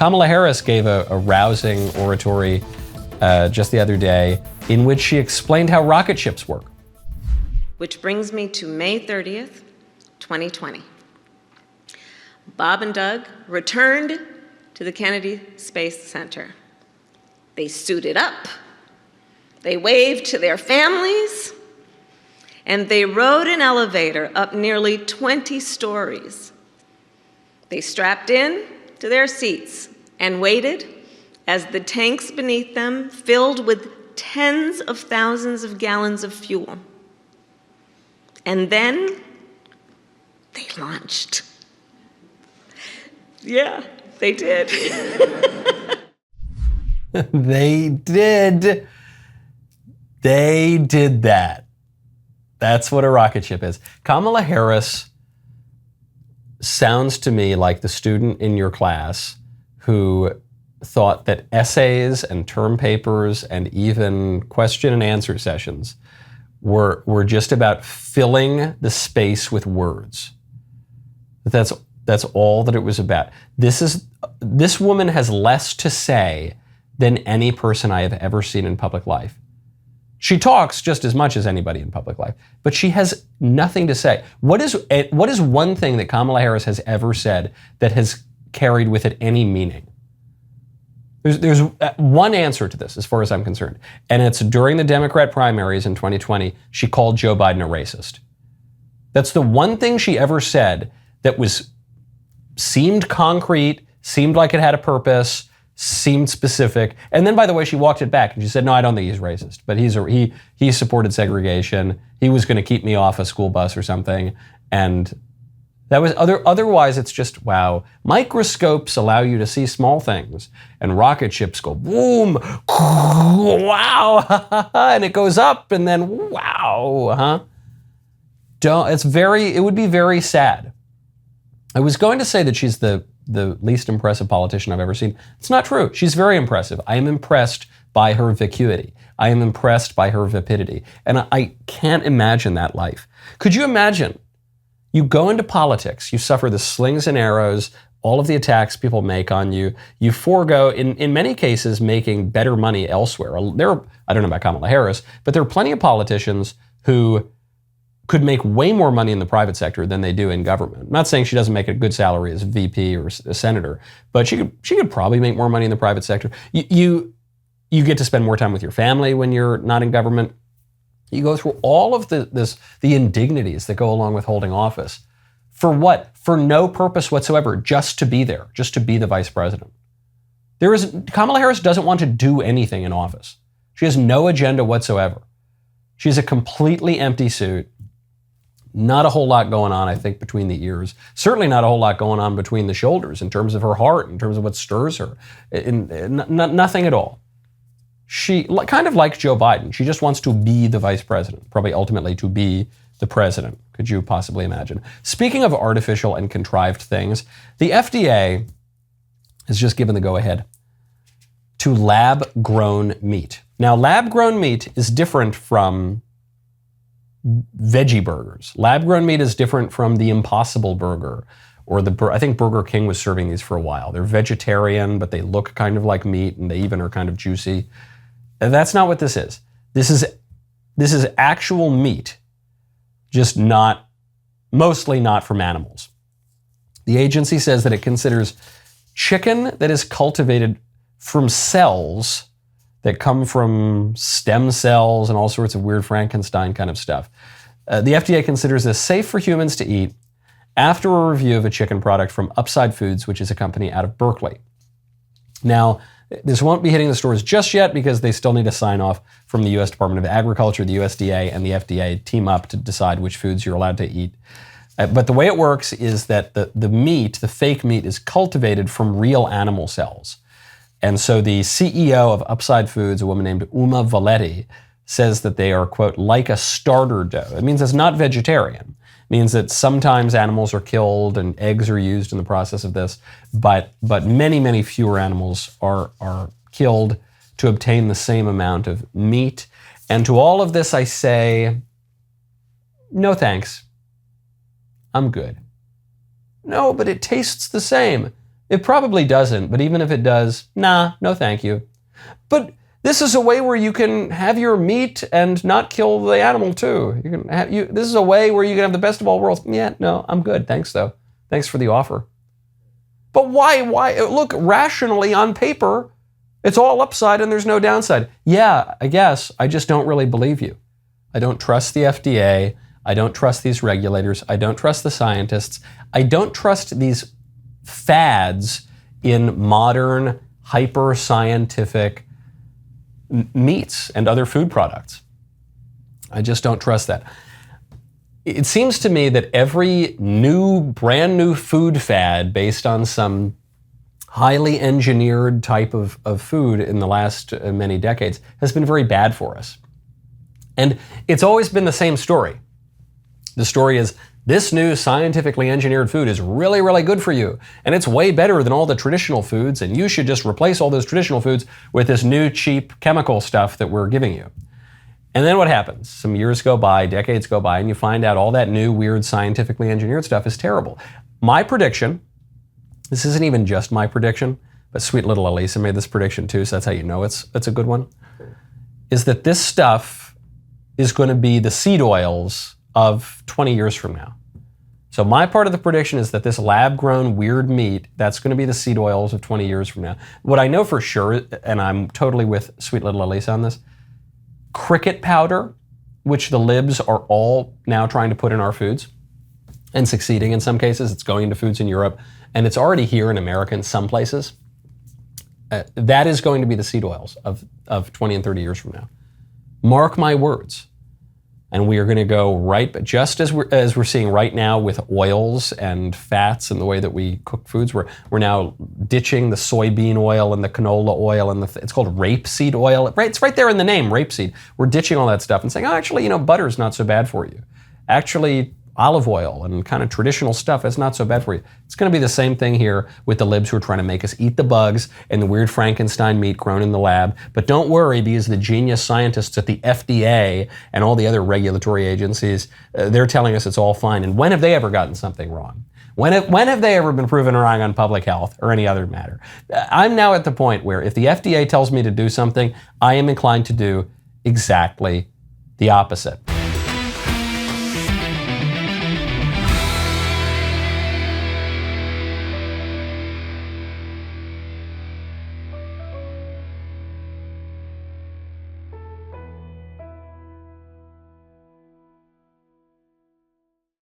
Kamala Harris gave a rousing oratory just the other day in which she explained how rocket ships work. Which brings me to May 30th, 2020. Bob and Doug returned to the Kennedy Space Center. They suited up, they waved to their families, and they rode an elevator up nearly 20 stories. They strapped in to their seats and waited as the tanks beneath them filled with tens of thousands of gallons of fuel. And then they launched. Yeah, they did. They did. They did that. That's what a rocket ship is. Kamala Harris sounds to me like the student in your class who thought that essays and term papers and even question and answer sessions were just about filling the space with words. That's all that it was about. This woman has less to say than any person I have ever seen in public life. She talks just as much as anybody in public life, but she has nothing to say. What is one thing that Kamala Harris has ever said that has carried with it any meaning? There's one answer to this, as far as I'm concerned, and it's during the Democrat primaries in 2020, she called Joe Biden a racist. That's the one thing she ever said that seemed concrete, seemed like it had a purpose, seemed specific. And then, by the way, she walked it back and she said, no, I don't think he's racist, but he supported segregation. He was going to keep me off a school bus or something. And that was otherwise it's just, wow. Microscopes allow you to see small things, and rocket ships go boom, wow, and it goes up and then wow, it would be very sad. I was going to say that she's the least impressive politician I've ever seen. It's not true. She's very impressive. I am impressed by her vacuity. I am impressed by her vapidity. And I can't imagine that life. Could you imagine? You go into politics, you suffer the slings and arrows, all of the attacks people make on you. You forego, in many cases, making better money elsewhere. I don't know about Kamala Harris, but there are plenty of politicians who could make way more money in the private sector than they do in government. I'm not saying she doesn't make a good salary as a VP or a senator, but she could probably make more money in the private sector. You get to spend more time with your family when you're not in government. You go through all of the indignities that go along with holding office. For what? For no purpose whatsoever, just to be there, just to be the vice president. Kamala Harris doesn't want to do anything in office. She has no agenda whatsoever. She's a completely empty suit. Not a whole lot going on, I think, between the ears. Certainly not a whole lot going on between the shoulders in terms of her heart, in terms of what stirs her. Nothing at all. She, kind of like Joe Biden, she just wants to be the vice president, probably ultimately to be the president. Could you possibly imagine? Speaking of artificial and contrived things, the FDA has just given the go-ahead to lab-grown meat. Now, lab-grown meat is different from veggie burgers. Lab-grown meat is different from the Impossible Burger, or I think Burger King was serving these for a while. They're vegetarian, but they look kind of like meat, and they even are kind of juicy. That's not what this is. This is actual meat, just mostly not from animals. The agency says that it considers chicken that is cultivated from cells that come from stem cells and all sorts of weird Frankenstein kind of stuff. The FDA considers this safe for humans to eat after a review of a chicken product from Upside Foods, which is a company out of Berkeley. Now, this won't be hitting the stores just yet because they still need a sign-off from the U.S. Department of Agriculture, the USDA, and the FDA team up to decide which foods you're allowed to eat. But the way it works is that the meat, the fake meat, is cultivated from real animal cells. And so the CEO of Upside Foods, a woman named Uma Valetti, says that they are, quote, like a starter dough. It means it's not vegetarian. It means that sometimes animals are killed and eggs are used in the process of this, but many, many fewer animals are killed to obtain the same amount of meat. And to all of this I say, no thanks. I'm good. No, but it tastes the same. It probably doesn't, but even if it does, nah, no thank you. But this is a way where you can have your meat and not kill the animal too. This is a way where you can have the best of all worlds. Yeah, no, I'm good. Thanks though. Thanks for the offer. But why? Look, rationally on paper, it's all upside and there's no downside. Yeah, I guess. I just don't really believe you. I don't trust the FDA. I don't trust these regulators. I don't trust the scientists. I don't trust these fads in modern, hyper-scientific meats and other food products. I just don't trust that. It seems to me that every brand new food fad based on some highly engineered type of food in the last many decades has been very bad for us. And it's always been the same story. The story is, this new scientifically engineered food is really, really good for you. And it's way better than all the traditional foods. And you should just replace all those traditional foods with this new cheap chemical stuff that we're giving you. And then what happens? Some years go by, decades go by, and you find out all that new, weird, scientifically engineered stuff is terrible. My prediction, this isn't even just my prediction, but sweet little Elisa made this prediction too, so that's how you know it's a good one, is that this stuff is going to be the seed oils of 20 years from now. So my part of the prediction is that this lab-grown weird meat, that's going to be the seed oils of 20 years from now. What I know for sure, and I'm totally with sweet little Elisa on this, cricket powder, which the libs are all now trying to put in our foods and succeeding in some cases. It's going into foods in Europe, and it's already here in America in some places. That is going to be the seed oils of 20 and 30 years from now. Mark my words. And we are going to go right, just as we're seeing right now with oils and fats and the way that we cook foods, we're now ditching the soybean oil and the canola oil and it's called rapeseed oil. Right, it's right there in the name, rapeseed. We're ditching all that stuff and saying, oh, actually, butter's not so bad for you. Actually, olive oil and kind of traditional stuff, that's not so bad for you. It's going to be the same thing here with the libs who are trying to make us eat the bugs and the weird Frankenstein meat grown in the lab. But don't worry, because the genius scientists at the FDA and all the other regulatory agencies, they're telling us it's all fine. And when have they ever gotten something wrong? When have they ever been proven wrong on public health or any other matter? I'm now at the point where if the FDA tells me to do something, I am inclined to do exactly the opposite.